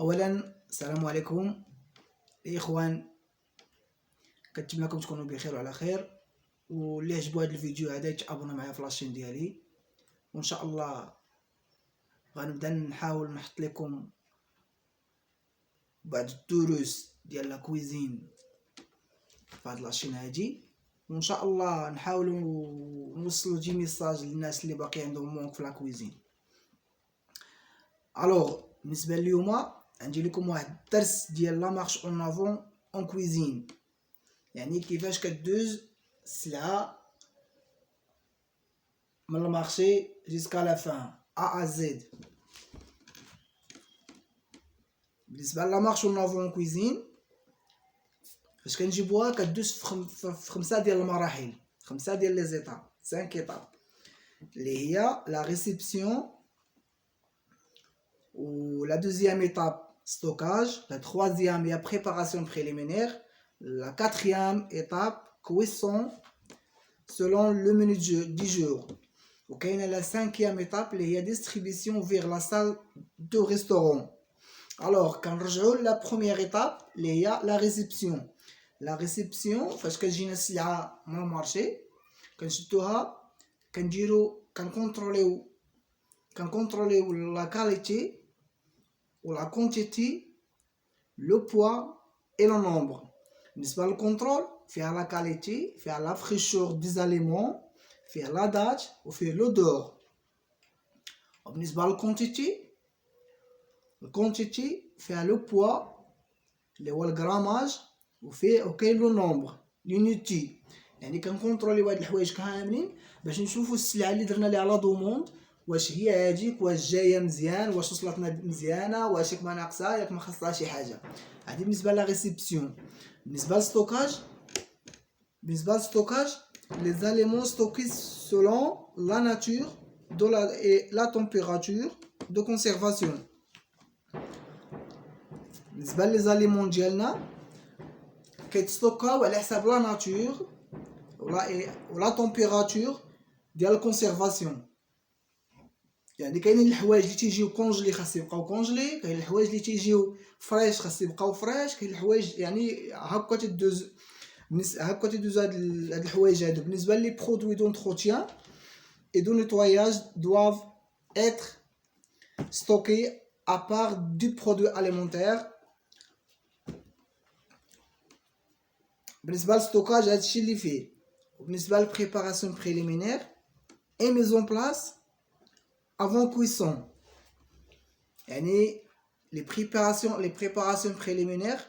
اولا السلام عليكم الاخوان، كنتمنىكم تكونوا بخير وعلى خير. واللي عجبو هذا الفيديو هذا يتابونا معايا في لاشين ديالي، وان شاء الله غنبدا نحاول نحط لكم بعض الدروس ديال لا كويزين في هاد لاشين هادي، وان شاء الله نحاولوا نوصلوا دي ميساج للناس اللي باقي عندهم مونك في لا كويزين. الوغ بالنسبه اليوم عندي لكم واحد الدرس ديال لا مارش اون افون اون كويزين، يعني كيفاش كدوز السلعه من المارشي جيسكا لا فان ا زد. بالنسبه لا مارش اون افون كويزين فاش كنجيبوها كدوز في خمسه ديال المراحل، خمسه ديال لي زيتاب، 5 ايطاب اللي هي لا ريسبسيون، ou la deuxième étape stockage, la troisième est préparation préliminaire, la quatrième étape cuisson selon le menu du jour. Ok, la cinquième étape est la distribution vers la salle de restaurant. Alors quand on la première étape il y a la réception. La réception parce que j'ai une سلعة من المارشي كنشدوها كنكونتروليو la qualité ou la quantité, le poids et le nombre. بالنسبة للكونترول فيها la qualité, فيها la fraîcheur des aliments, فيها la date وفيه l'odeur. وبالنسبة للكونتيتي فيها le poids اللي هو الجراماج، وفيه وكاين لو نومبر لونيتي. يعني كنكونتروليو هاد الحوايج كاملين باش نشوفوا السلعه اللي درنا ليها لا دوموند واش هي هاديك، واش جايه مزيان، واش وصلتنا مزيانه، واش ياك ما ناقصه، ياك ما خاصها شي حاجه. هادي بالنسبه لا ريسبسيون. بالنسبه للستوكاج لي زاليمون ستوكي سولون لا ناتور دو لا تمبيراتور دو كونسيرفاسيون. بالنسبه لي زاليمون ديالنا كيتستوكاو على حساب لا ناتور ولا تمبيراتور ديال الكونسيرفاسيون. يعني كاينين الحوايج اللي تيجيو كونجلي خاص يبقاو كونجلي، كاين الحوايج اللي تيجيو فريش خاص يبقاو فريش، كاين الحوايج يعني هكا تدوز هاد الحوايج هادو. بالنسبه لي برودوي دونتروتيان et de nettoyage doivent être stockés à part du produit alimentaire. بالنسبه للستوكاج هادشي اللي فيه. وبالنسبه للبريباراسيون بريليمينير et mise en place avant cuisson، يعني les préparations préliminaires.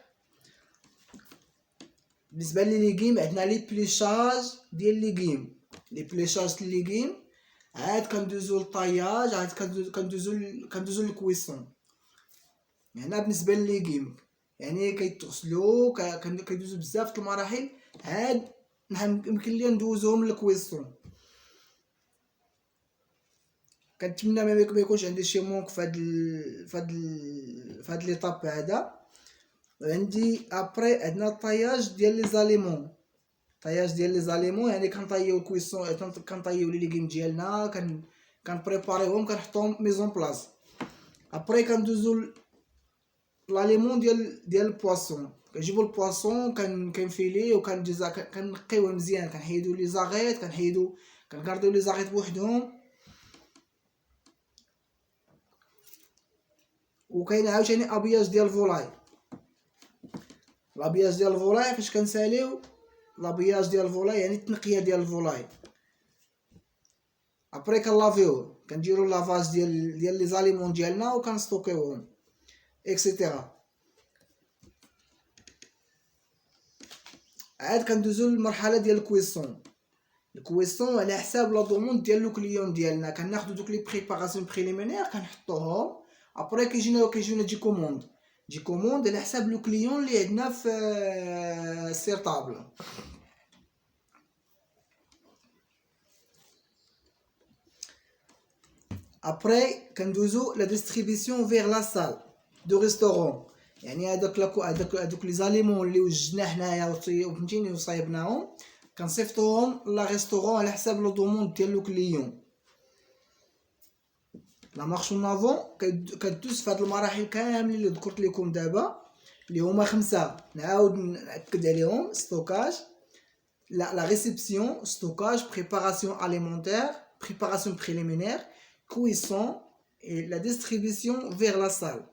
بالنسبه لي ليغيم عندنا لي بليشاج ديال ليغيم، لي بليشاج ديال ليغيم عاد كندوزو للطياج، عاد كندوزو للكويسون. هنا بالنسبه لليغيم يعني كيتغسلو، كيدوزو بزاف د المراحل، عاد يمكن ليا ندوزوهم للكويسون. كنتمنى ما يكونش عندي شي مونك في هاد ليطاب هذا. عندي ابري عندنا الطياج ديال لي زاليمون، يعني كنطيو الكويسون، كنطيو لي ليغيم ديالنا، كنبريباريوهم، كنحطوهم ميزون بلاص. ابري كندوزو لاليمون ديال البواسون، كنجيبو البواسون كنفيليه كنقيوه مزيان، كنحيدو لي زاغيط، كنكارديو لي زاغيط بوحدهم. وكاين عاوتاني ابياج ديال الفولاي. لابياج ديال الفولاي فاش كنساليو لابياج ديال الفولاي يعني التنقيه ديال الفولاي. ابري كنلافيوه، كنديرو لافاج ديال لي زاليمون ديالنا وكنستوكيوهم اكسيتيرا. عاد كندوزو للمرحله ديال الكويسون على حساب لا دوموند ديال لو كليون ديالنا. كناخدو دوك لي بريباراسيون بريليمينير كنحطوهم، ابري كيجيونا دي كوموند على حساب لو كليون اللي عندنا في السيرطابل. ابري كندوزو لا ديستريبيسيون فيغ لا سال دو ريستورون، يعني هذوك لي زاليمون اللي وجدنا حنايا وفهمتيني وصايبناهم كنصيفطوهم لا ريستورون على حساب لو دوموند ديال لو كليون. La marche en avant كدوز في هاد المراحل كاملين اللي ذكرت لكم دابا اللي هما 5 نعاود نأكد عليهم. ستوكاج, la réception, stockage, préparation alimentaire, préparation préliminaire, cuisson et la distribution vers la salle.